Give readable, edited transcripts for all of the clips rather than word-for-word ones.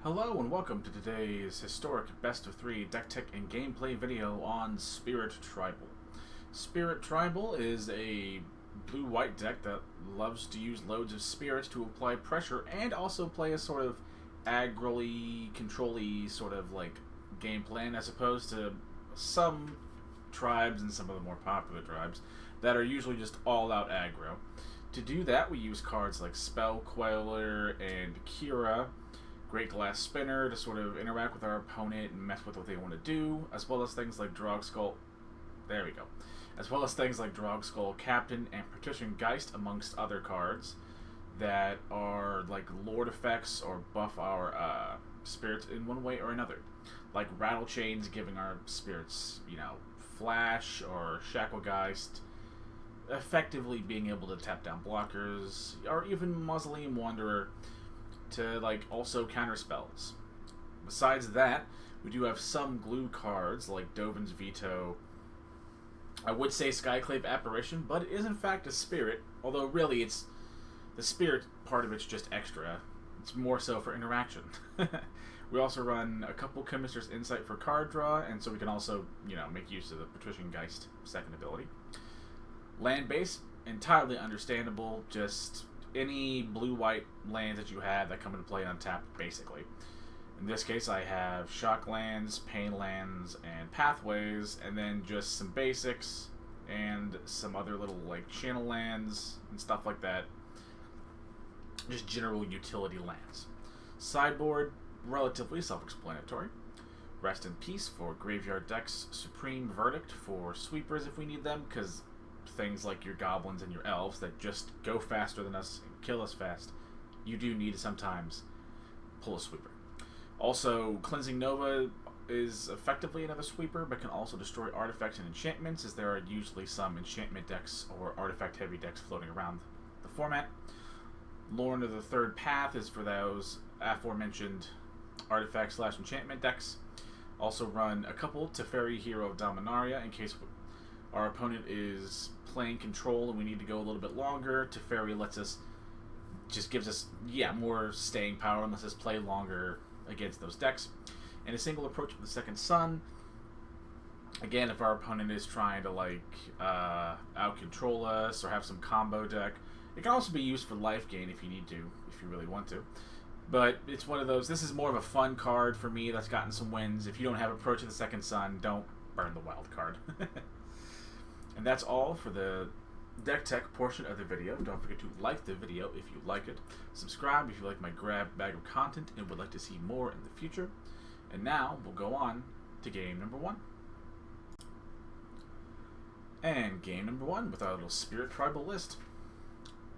Hello and welcome to today's historic best of 3 deck tech and gameplay video on Spirit Tribal. Spirit Tribal is a blue-white deck that loves to use loads of spirits to apply pressure and also play a sort of aggro-y, control-y sort of like game plan as opposed to some tribes and some of the more popular tribes that are usually just all-out aggro. To do that, we use cards like Spell Queller and Kira, Great Glass Spinner to sort of interact with our opponent and mess with what they want to do, as well as things like Drogskull. There we go. As well as things like Drogskull Captain and Patrician Geist, amongst other cards that are like Lord effects or buff our spirits in one way or another. Like Rattle Chains giving our spirits, Flash or Shacklegeist, effectively being able to tap down blockers, or even Mausoleum Wanderer to also counter spells. Besides that, we do have some glue cards like Dovin's Veto. I would say Skyclave Apparition, but it is in fact a spirit, although really it's the spirit part of it's just extra. It's more so for interaction. We also run a couple Chemist's Insight for card draw, and so we can also, make use of the Patrician Geist second ability. Land base, entirely understandable, just any blue-white lands that you have that come into play untapped, basically. In this case, I have Shock Lands, Pain Lands, and Pathways, and then just some basics, and some other little, channel lands, and stuff like that. Just general utility lands. Sideboard, relatively self-explanatory. Rest in Peace for graveyard decks. Supreme Verdict for sweepers if we need them, because things like your goblins and your elves that just go faster than us and kill us fast, you do need to sometimes pull a sweeper. Also, Cleansing Nova is effectively another sweeper, but can also destroy artifacts and enchantments, as there are usually some enchantment decks or artifact-heavy decks floating around the format. Lorn of the Third Path is for those aforementioned artifact/enchantment decks. Also run a couple Teferi Hero of Dominaria in case our opponent is playing control and we need to go a little bit longer. Teferi gives us more staying power and lets us play longer against those decks. And a single approach with the Second Sun. Again, if our opponent is trying to out-control us or have some combo deck. It can also be used for life gain if you need to, if you really want to. But it's one of those, this is more of a fun card for me that's gotten some wins. If you don't have approach of the Second Sun, don't burn the wild card. And that's all for the deck tech portion of the video. Don't forget to like the video if you like it. Subscribe if you like my grab bag of content and would like to see more in the future. And now we'll go on to game number 1. And game number 1 with our little Spirit Tribal list.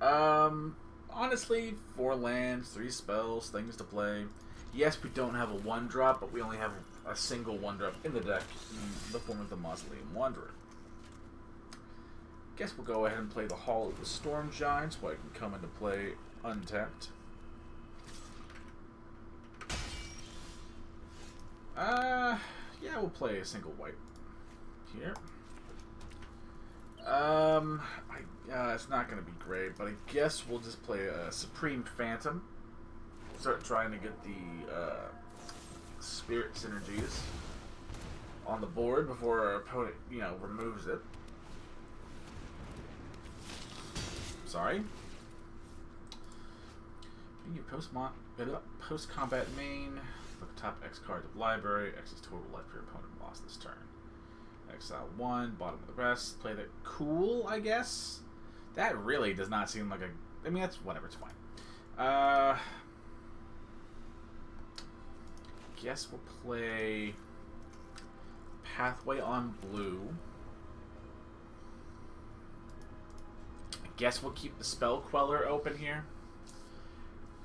Honestly, 4 lands, 3 spells, things to play. Yes, we don't have a 1-drop, but we only have a single 1-drop in the deck in the form of the Mausoleum Wanderer. Guess we'll go ahead and play the Hall of the Storm Giants, where I can come into play untapped. Yeah, we'll play a single white here. It's not going to be great, but I guess we'll just play a Supreme Phantom. Start trying to get the spirit synergies on the board before our opponent, removes it. Sorry. In your post-combat main, look top X card of library. X is total life for your opponent lost this turn. Exile 1, bottom of the rest. Play that cool, I guess. That really does not seem like a... I mean, that's whatever, it's fine. Guess we'll play Pathway on blue. I guess we'll keep the Spell Queller open here.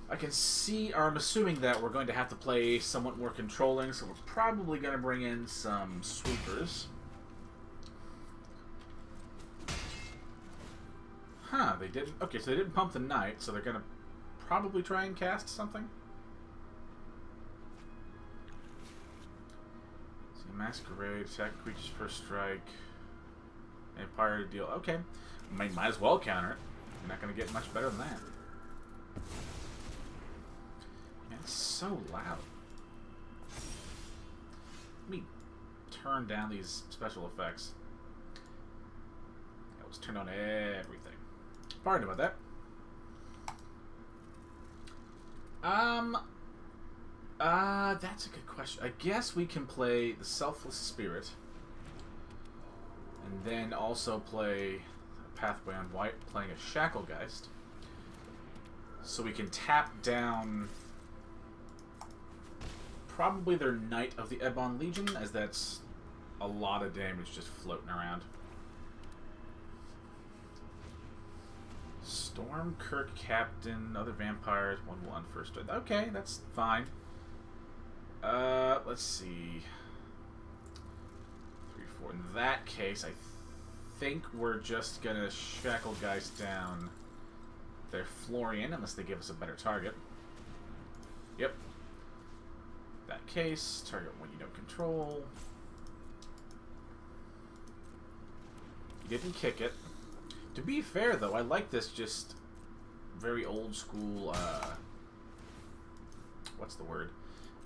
I can see, or I'm assuming that we're going to have to play somewhat more controlling, so we're probably going to bring in some sweepers. Huh, they didn't... Okay, so they didn't pump the Knight, so they're going to probably try and cast something. So Masquerade, attack creatures first strike. Empire to deal... Okay. Might as well counter it. You're not going to get much better than that. It's so loud. Let me turn down these special effects. Let's turn on everything. Pardon about that. That's a good question. I guess we can play the Selfless Spirit. And then also play Pathway on White, playing a Shacklegeist. So we can tap down probably their Knight of the Ebon Legion, as that's a lot of damage just floating around. Stormkirk Captain, other vampires, 1/1 first. Okay, that's fine. Let's see. 3/4. In that case, I think we're just gonna Shacklegeist down their Florian, unless they give us a better target. Yep. In that case, target one you don't control. You didn't kick it. To be fair, though, I like this just very old school, what's the word?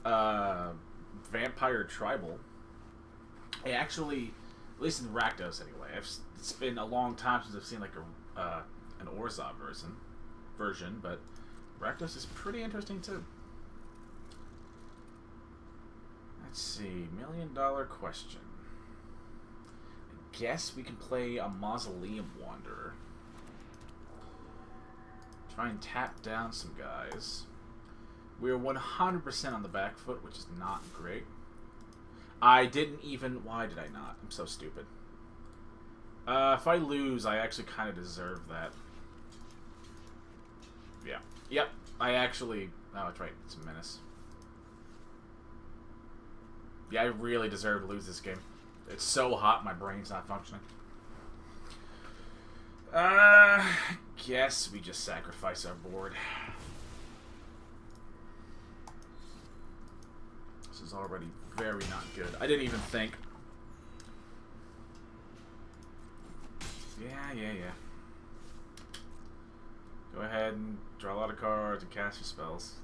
Vampire tribal. I actually, at least in Rakdos anyway, it's been a long time since I've seen like an Orzhov version, but Rakdos is pretty interesting too. Let's see, $1 million question. I guess we can play a Mausoleum Wanderer. Try and tap down some guys. We're 100% on the back foot, which is not great. I didn't even... Why did I not? I'm so stupid. If I lose, I actually kind of deserve that. Yeah. Yep. I actually... Oh, that's right. It's a menace. Yeah, I really deserve to lose this game. It's so hot, my brain's not functioning. Guess we just sacrifice our board. This is already very not good. I didn't even think. Yeah. Go ahead and draw a lot of cards and cast your spells.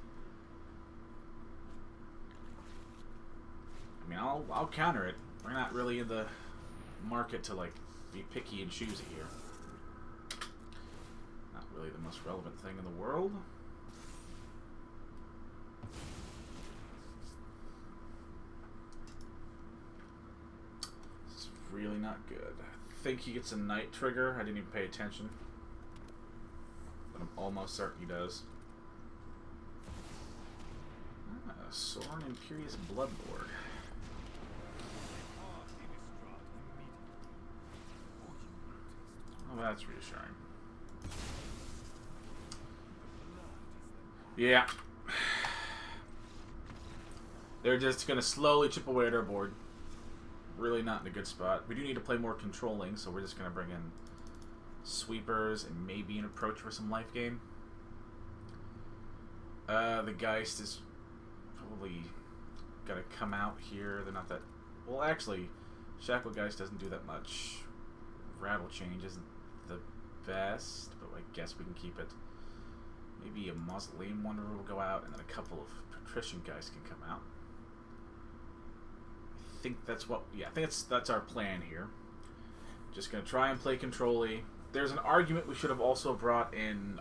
I mean, I'll counter it. We're not really in the market to, like, be picky and choosy here. Not really the most relevant thing in the world. This is really not good. I think he gets a Night trigger. I didn't even pay attention. But I'm almost certain he does. Soren Imperious Bloodlord. Oh, that's reassuring. Yeah. They're just going to slowly chip away at our board. Really not in a good spot. We do need to play more controlling, so we're just going to bring in sweepers and maybe an approach for some life gain. The Geist is probably going to come out here. They're not that... Well, actually, Shacklegeist doesn't do that much. Rattle Change isn't the best, but I guess we can keep it. Maybe a Mausoleum Wanderer will go out, and then a couple of Patrician guys can come out. I think that's what... Yeah, I think that's our plan here. Just going to try and play Control-y. There's an argument we should have also brought in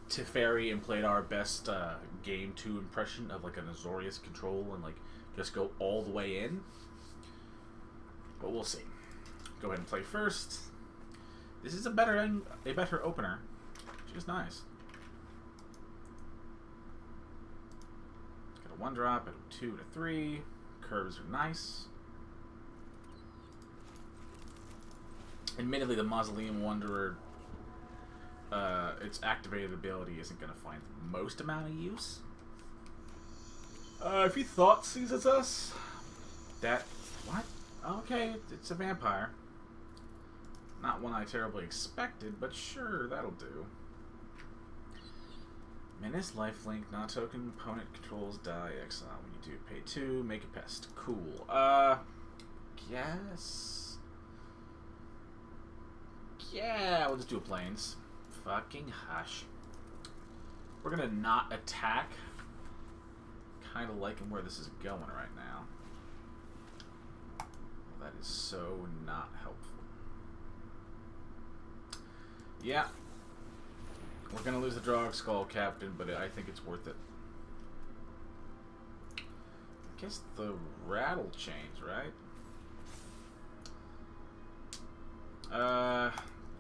Teferi and played our best Game 2 impression of like an Azorius Control and like just go all the way in. But we'll see. Go ahead and play first. This is a better opener, which is nice. Got a 1-drop, a 2 and a 3. Curves are nice. Admittedly, the Mausoleum Wanderer, its activated ability isn't going to find the most amount of use. If he thought seizes us, that... What? Okay, it's a vampire. Not one I terribly expected, but sure, that'll do. Menace, lifelink, non-token opponent controls, die, exile. When you do, pay 2, make a pest. Cool. Guess... Yeah, we'll just do a plains. Fucking hush. We're gonna not attack. Kind of liking where this is going right now. That is so not helpful. Yeah. We're gonna lose the Drog Skull Captain, but I think it's worth it. I guess the rattle change, right?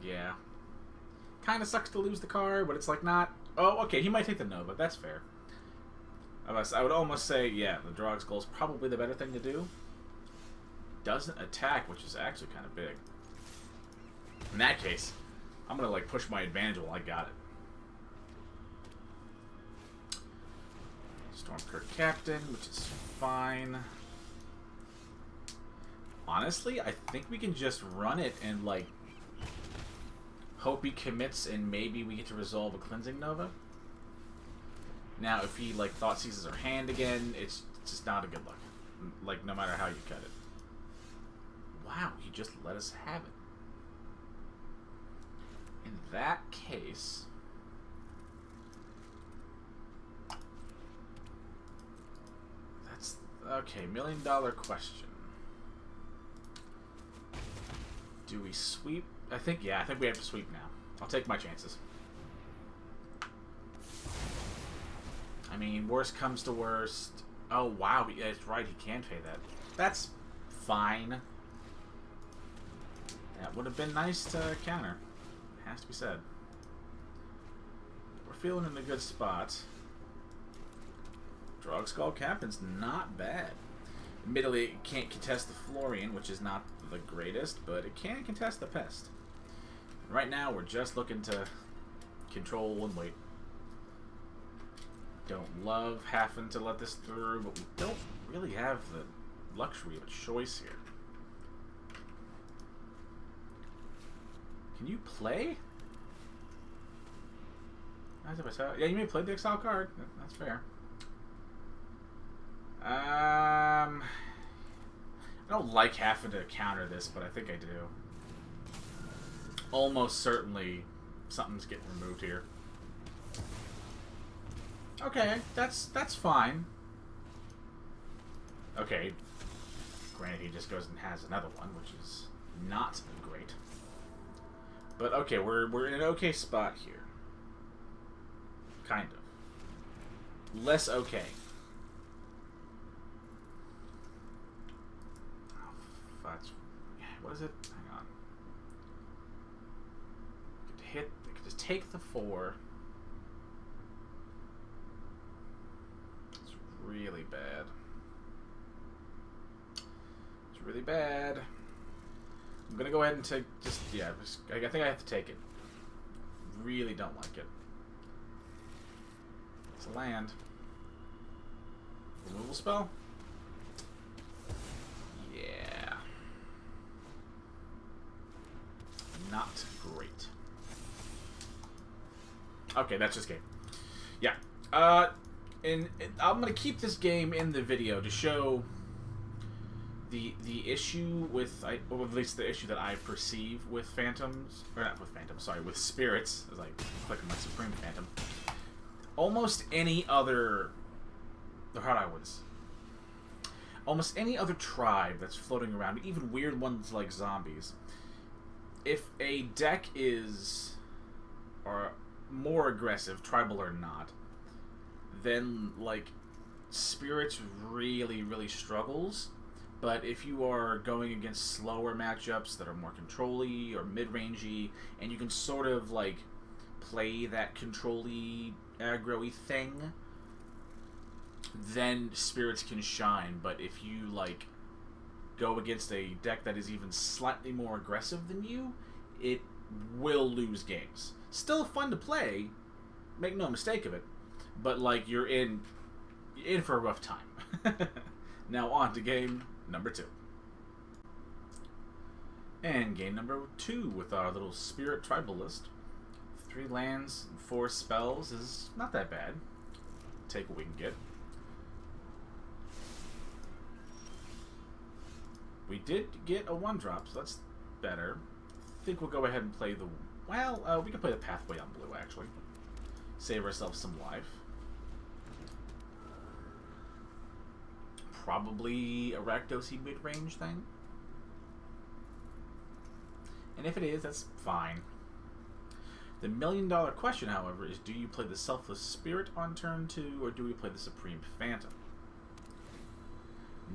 Yeah. Kind of sucks to lose the card, but it's like not... Oh, okay, he might take the Nova. That's fair. I would almost say, yeah, the Drog Skull is probably the better thing to do. Doesn't attack, which is actually kind of big. In that case, I'm going to like push my advantage while I got it. Stormkirk Captain, which is fine. Honestly, I think we can just run it and like hope he commits and maybe we get to resolve a Cleansing Nova. Now, if he like thought seizes our hand again, it's just not a good luck. Like, no matter how you cut it. Wow, he just let us have it. In that case... That's... Okay, $1 million question. Do we sweep? I think we have to sweep now. I'll take my chances. I mean, worst comes to worst. Oh, wow, that's right, he can pay that. That's fine. That would have been nice to counter. Has to be said. We're feeling in a good spot. Drog Skull Captain's not bad. Admittedly, it can't contest the Florian, which is not the greatest, but it can contest the Pest. Right now, we're just looking to control and wait. Don't love having to let this through, but we don't really have the luxury of a choice here. Can you play? Yeah, you may play the exile card. That's fair. I don't like having to counter this, but I think I do. Almost certainly something's getting removed here. Okay, that's fine. Okay. Granted, he just goes and has another one, which is not great. But okay, we're in an okay spot here. Kind of. Less okay. Oh, fudge. What is it? Hang on. I could just take the 4. It's really bad. It's really bad. I'm gonna go ahead and take I think I have to take it. Really don't like it. It's a land. Removal spell? Yeah. Not great. Okay, that's just game. Yeah. And I'm gonna keep this game in the video to show the issue with, or at least the issue that I perceive with Phantoms, or not with Phantoms, sorry, with Spirits, as I click on my Supreme Phantom. Almost any other, almost any other tribe that's floating around, even weird ones like zombies, if a deck is, or more aggressive, tribal or not, then, like, Spirits really, really struggles. But if you are going against slower matchups that are more control-y or mid-rangey, and you can sort of, like, play that control-y, aggro-y thing, then Spirits can shine. But if you, like, go against a deck that is even slightly more aggressive than you, it will lose games. Still fun to play, make no mistake of it, but, like, you're in for a rough time. Now on to game number 2. And game number 2 with our little Spirit Tribal list. 3 lands, 4 spells is not that bad. Take what we can get. We did get a 1-drop, so that's better. I think we'll go ahead and play the... Well, we can play the Pathway on blue, actually. Save ourselves some life. Probably a Rakdos mid-range thing. And if it is, that's fine. The million-dollar question, however, is do you play the Selfless Spirit on turn 2, or do we play the Supreme Phantom?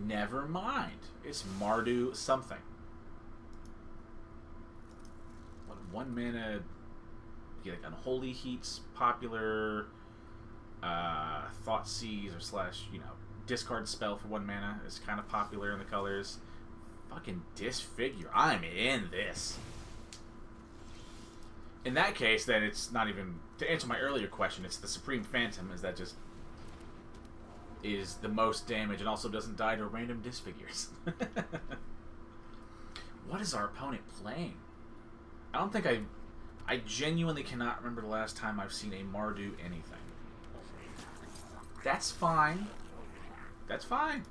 Never mind. It's Mardu something. What, 1 mana, you get like Unholy Heat's popular, Thoughtseize or slash, you know, discard spell for 1 mana is kind of popular in the colors. Fucking Disfigure. I'm in this. In that case, then it's not even... To answer my earlier question, it's the Supreme Phantom, as that just is the most damage and also doesn't die to random disfigures. What is our opponent playing? I don't think I genuinely cannot remember the last time I've seen a Mardu anything. That's fine. That's fine.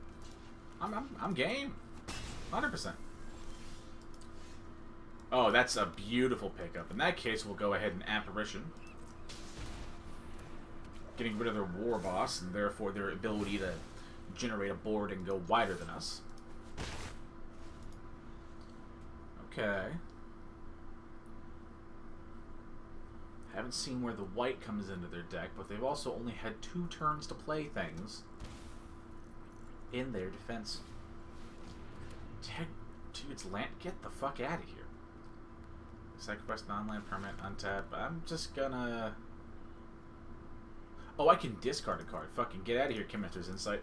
I'm game. 100%. Oh, that's a beautiful pickup. In that case, we'll go ahead and Apparition. Getting rid of their War Boss, and therefore their ability to generate a board and go wider than us. Okay. Haven't seen where the white comes into their deck, but they've also only had 2 turns to play things in their defense. Dude, it's land. Get the fuck out of here. Sacrifice non-land permanent, untap. I'm just gonna... Oh, I can discard a card. Fucking get out of here, Committer's Insight.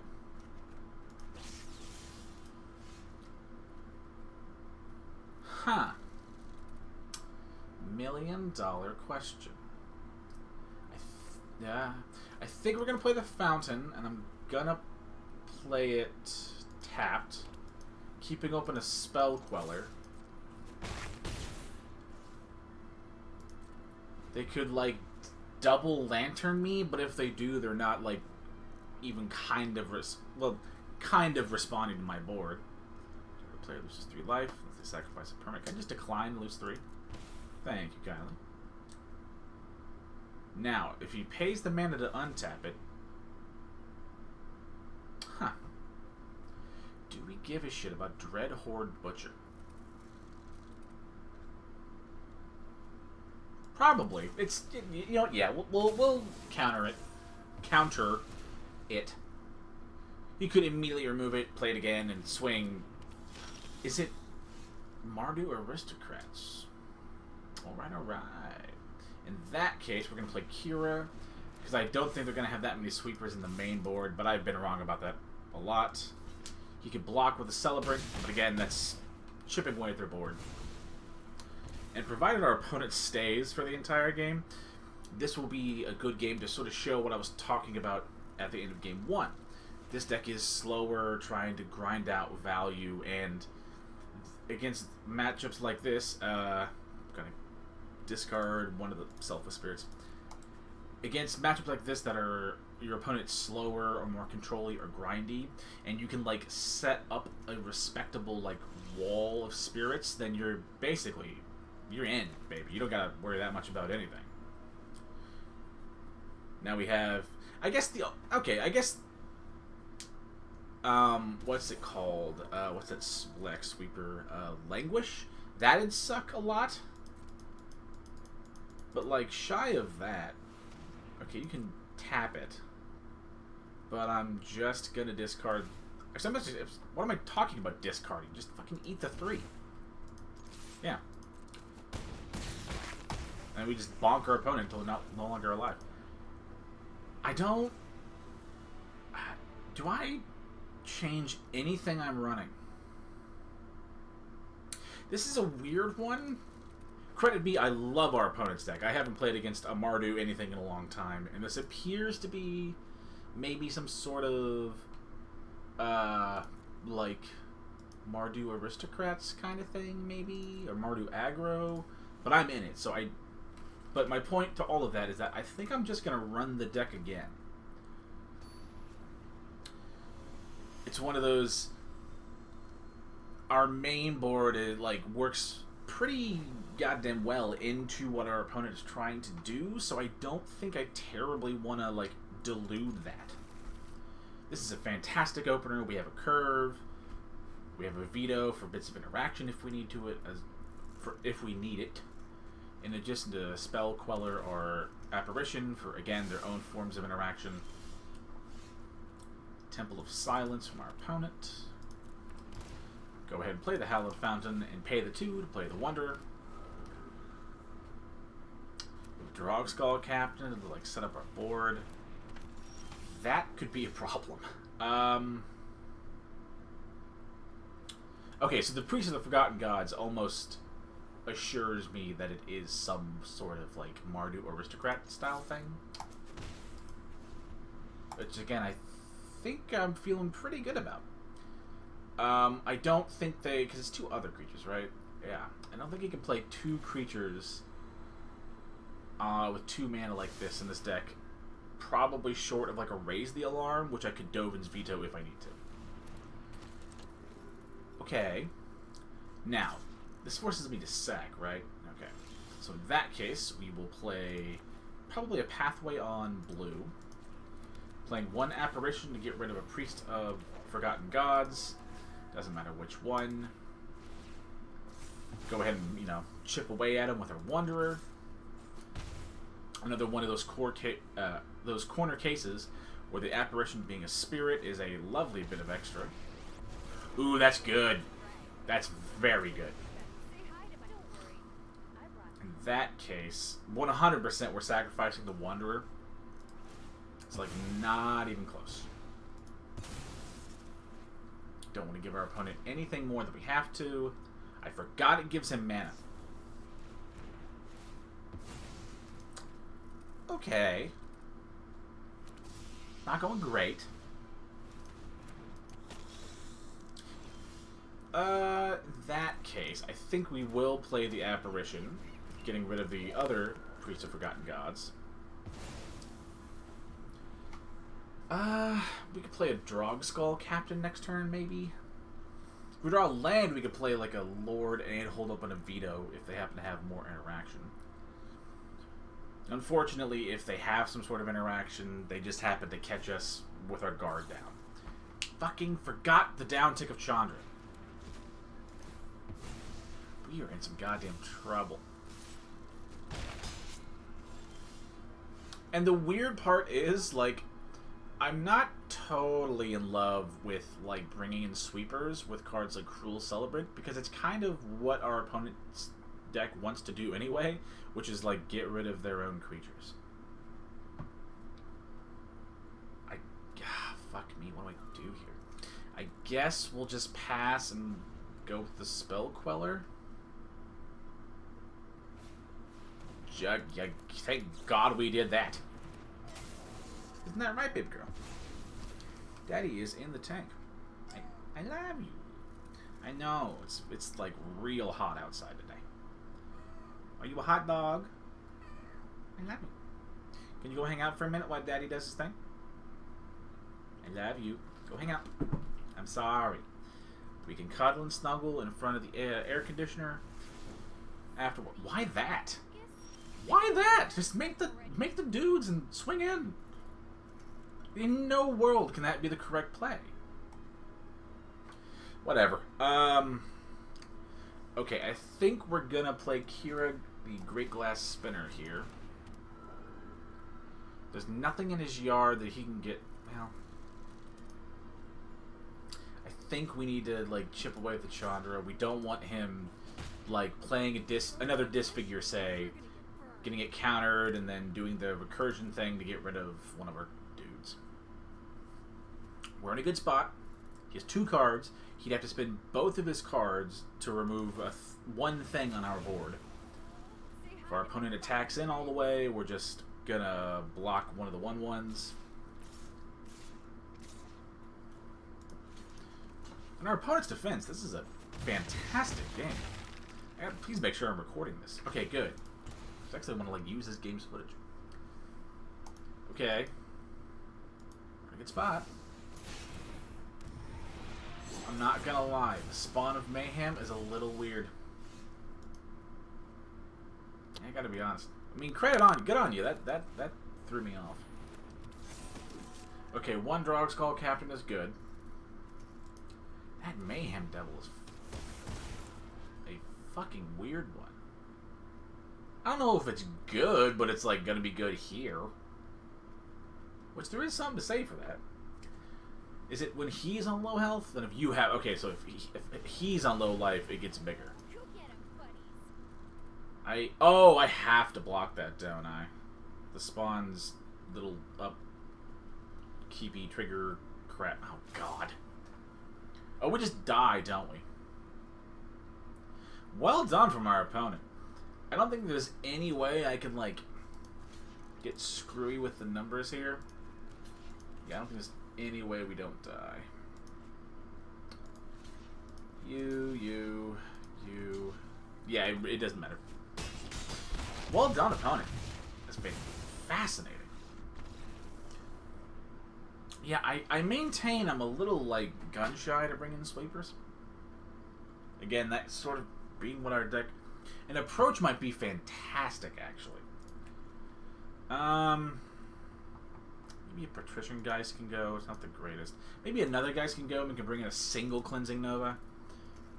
Huh. $1 million question. I think we're gonna play the Fountain, and I'm gonna play it tapped, keeping open a Spell Queller. They could, like, double Lantern me, but if they do, they're not, like, even kind of responding to my board. The player loses 3 life. If they sacrifice a permanent, can I just decline and lose 3? Thank you kindly. Now, if he pays the mana to untap it... Huh. Do we give a shit about Dreadhorde Butcher? Probably. It's, you know, yeah, we'll counter it. Counter it. You could immediately remove it, play it again, and swing. Is it Mardu or Aristocrats? Alright, alright. In that case, we're going to play Kira, because I don't think they're going to have that many sweepers in the main board, but I've been wrong about that a lot. He could block with a Celebrate, but again, that's chipping away at their board. And provided our opponent stays for the entire game, this will be a good game to sort of show what I was talking about at the end of Game 1. This deck is slower, trying to grind out value, and against matchups like this, I'm going to discard one of the Selfless Spirits. Against matchups like this that are your opponent's slower or more control-y or grindy, and you can, like, set up a respectable, like, wall of spirits, then you're basically... You're in, baby. You don't gotta worry that much about anything. Now we have... I guess the... Okay, I guess... what's it called? What's that black sweeper? Languish? That'd suck a lot. But, like, shy of that... Okay, you can tap it. But I'm just gonna discard... Actually, what am I talking about discarding? Just fucking eat the 3. Yeah. And we just bonk our opponent until they're no longer alive. I don't... Do I change anything I'm running? This is a weird one. Credit be, I love our opponent's deck. I haven't played against a Mardu anything in a long time. And this appears to be maybe some sort of... like... Mardu Aristocrats kind of thing, maybe? Or Mardu Aggro? But I'm in it, so I... But my point to all of that is that I think I'm just going to run the deck again. It's one of those... Our main board, it, like, works pretty goddamn well into what our opponent is trying to do, so I don't think I terribly want to, like, delude that. This is a fantastic opener. We have a curve. We have a veto for bits of interaction if we need if we need it. In addition to Spell Queller or Apparition for, again, their own forms of interaction. Temple of Silence from our opponent. Go ahead and play the Hallowed Fountain and pay the 2 to play the Wanderer. With Drog Skull Captain to, like, set up our board. That could be a problem. Okay, so the Priest of the Forgotten Gods almost assures me that it is some sort of, like, Mardu Aristocrat style thing. Which, again, I think I'm feeling pretty good about. I don't think they... Because it's 2 other creatures, right? Yeah. I don't think you can play 2 creatures with 2 mana like this in this deck. Probably short of, like, a Raise the Alarm, which I could Dovin's Veto if I need to. Okay. Now, this forces me to sack, right? Okay. So in that case, we will play probably a Pathway on blue. Playing 1 Apparition to get rid of a Priest of Forgotten Gods. Doesn't matter which one. Go ahead and, you know, chip away at him with our Wanderer. Another one of those those corner cases where the Apparition being a spirit is a lovely bit of extra. Ooh, that's good. That's very good. In that case, 100% we're sacrificing the Wanderer. It's like not even close. Don't want to give our opponent anything more than we have to. I forgot it gives him mana. Okay. Not going great. That case, I think we will play the Apparition, getting rid of the other Priest of Forgotten Gods. We could play a Drog Skull Captain next turn, maybe. If we draw a land, we could play like a Lord and hold up on a Veto if they happen to have more interaction. Unfortunately, if they have some sort of interaction, they just happen to catch us with our guard down. Fucking forgot the downtick of Chandra. We are in some goddamn trouble. And the weird part is, like, I'm not totally in love with, like, bringing in sweepers with cards like Cruel Celebrant, because it's kind of what our opponent's deck wants to do anyway, which is, like, get rid of their own creatures. Fuck me, what do I do here? I guess we'll just pass and go with the Spell Queller. Thank God we did that. Isn't that right, baby girl? Daddy is in the tank. I love you. I know, it's like real hot outside today. Are you a hot dog? I love you. Can you go hang out for a minute while Daddy does his thing? I love you. Go hang out. I'm sorry. We can cuddle and snuggle in front of the air conditioner. Afterward. Why that? Why that? Just make the dudes and swing in. In no world can that be the correct play. Whatever. Okay, I think we're gonna play Kira, the Great Glass Spinner here. There's nothing in his yard that he can get. Well, I think we need to, like, chip away at the Chandra. We don't want him, like, playing another disfigure, say, getting it countered, and then doing the recursion thing to get rid of one of our dudes. We're in a good spot. He has 2 cards. He'd have to spend both of his cards to remove one thing on our board. If our opponent attacks in all the way, we're just gonna block one of the 1/1s. In our opponent's defense, this is a fantastic game. Please make sure I'm recording this. Okay, good. I actually want to, like, use this game's footage. Okay. Pretty good spot. I'm not gonna lie, the Spawn of Mayhem is a little weird. I gotta be honest. I mean, credit on, good on you. That threw me off. Okay, one Drogskull Captain is good. That Mayhem Devil is a fucking weird one. I don't know if it's good, but it's like gonna be good here. Which there is something to say for that. Is it when he's on low health? Then if you have... Okay, so if he's on low life, it gets bigger. I have to block that, don't I? The spawn's little keepy trigger crap. Oh, God. Oh, we just die, don't we? Well done from our opponent. I don't think there's any way I can, like, get screwy with the numbers here. Yeah, I don't think there's any way we don't die. You. Yeah, it doesn't matter. Well done, opponent. That's been fascinating. Yeah, I maintain I'm a little, like, gun-shy to bring in sweepers. Again, that sort of being what our deck... An approach might be fantastic, actually. Maybe a Patrician Geist can go. It's not the greatest. Maybe another Geist can go and we can bring in a single Cleansing Nova.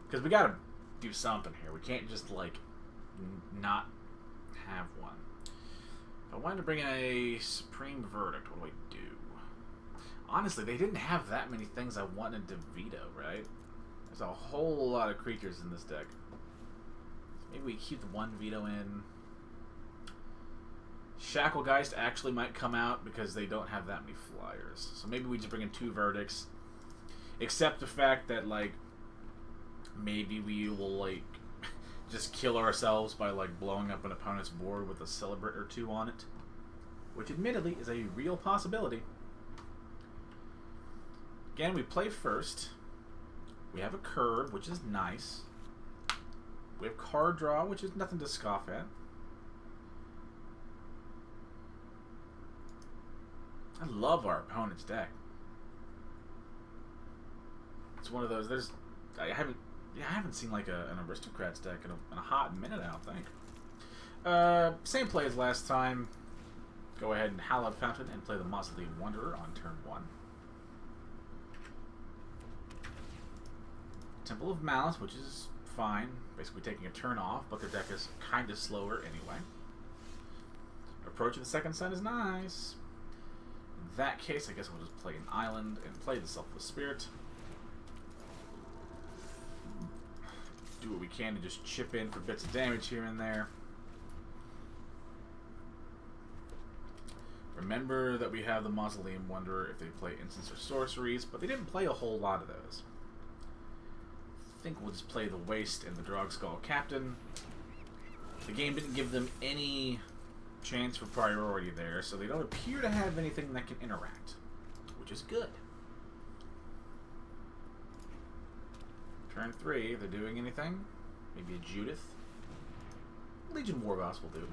Because we gotta do something here. We can't just, like, not have one. If I wanted to bring in a Supreme Verdict, what do I do? Honestly, they didn't have that many things I wanted to veto, right? There's a whole lot of creatures in this deck. Maybe we keep the one veto in. Shacklegeist actually might come out because they don't have that many flyers. So maybe we just bring in 2 verdicts. Accept the fact that, like, maybe we will, like, just kill ourselves by, like, blowing up an opponent's board with a Celebrate or 2 on it. Which, admittedly, is a real possibility. Again, we play first. We have a curve, which is nice. We have card draw, which is nothing to scoff at. I love our opponent's deck. It's one of those. I haven't seen like an Aristocrats deck in a hot minute, I don't think. Same play as last time. Go ahead and Hallowed Fountain and play the Mausoleum Wanderer on turn 1. Temple of Malice, which is fine. Basically taking a turn off, but the deck is kind of slower anyway. Approach of the Second Sun is nice. In that case, I guess we'll just play an island and play the Selfless Spirit. Do what we can to just chip in for bits of damage here and there. Remember that we have the Mausoleum Wanderer if they play instants or sorceries, but they didn't play a whole lot of those. I think we'll just play the Waste and the Drogskull Captain. The game didn't give them any chance for priority there, so they don't appear to have anything that can interact, which is good. Turn 3, they're doing anything? Maybe a Judith? Legion Warboss will do.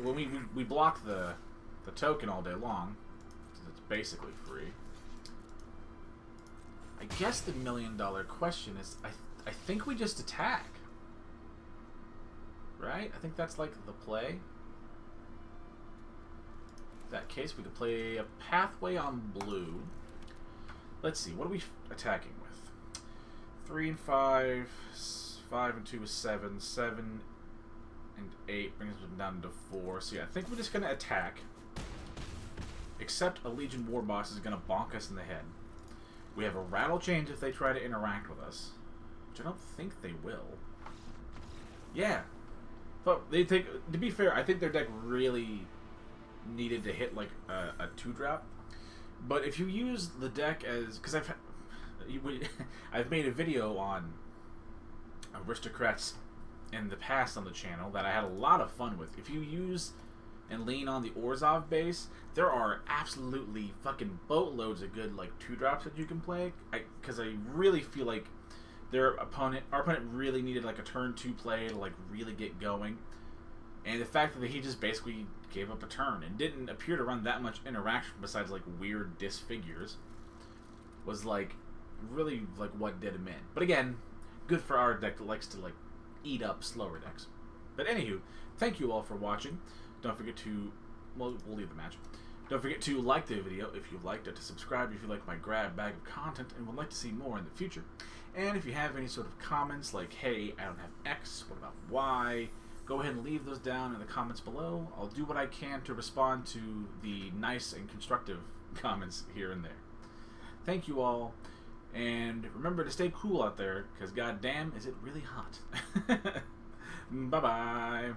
Well, we block the token all day long, because it's basically free. I guess the $1 million question is, I think we just attack. Right? I think that's like the play. In that case, we could play a Pathway on blue. Let's see, what are we attacking with? 3 and 5, 5 and 2 is 7, 7 and 8 brings them down to 4. So yeah, I think we're just going to attack. Except a Legion Warboss is going to bonk us in the head. We have a Rattle Chains if they try to interact with us. Which I don't think they will. Yeah. But they take, to be fair, I think their deck really needed to hit like a 2-drop. But if you use the deck as, because I've made a video on Aristocrats in the past on the channel that I had a lot of fun with. If you use and lean on the Orzhov base, there are absolutely fucking boatloads of good like 2-drops that you can play. Because I really feel like our opponent really needed like a turn 2 play to like really get going. And the fact that he just basically gave up a turn and didn't appear to run that much interaction besides like weird disfigures was like really like what did him in. But again, good for our deck that likes to like eat up slower decks. But anywho, thank you all for watching. Don't forget to, well, we'll leave the match. Don't forget to like the video if you liked it, to subscribe if you like my grab bag of content and would like to see more in the future. And if you have any sort of comments like, hey, I don't have X, what about Y? Go ahead and leave those down in the comments below. I'll do what I can to respond to the nice and constructive comments here and there. Thank you all, and remember to stay cool out there, because goddamn is it really hot. Bye-bye.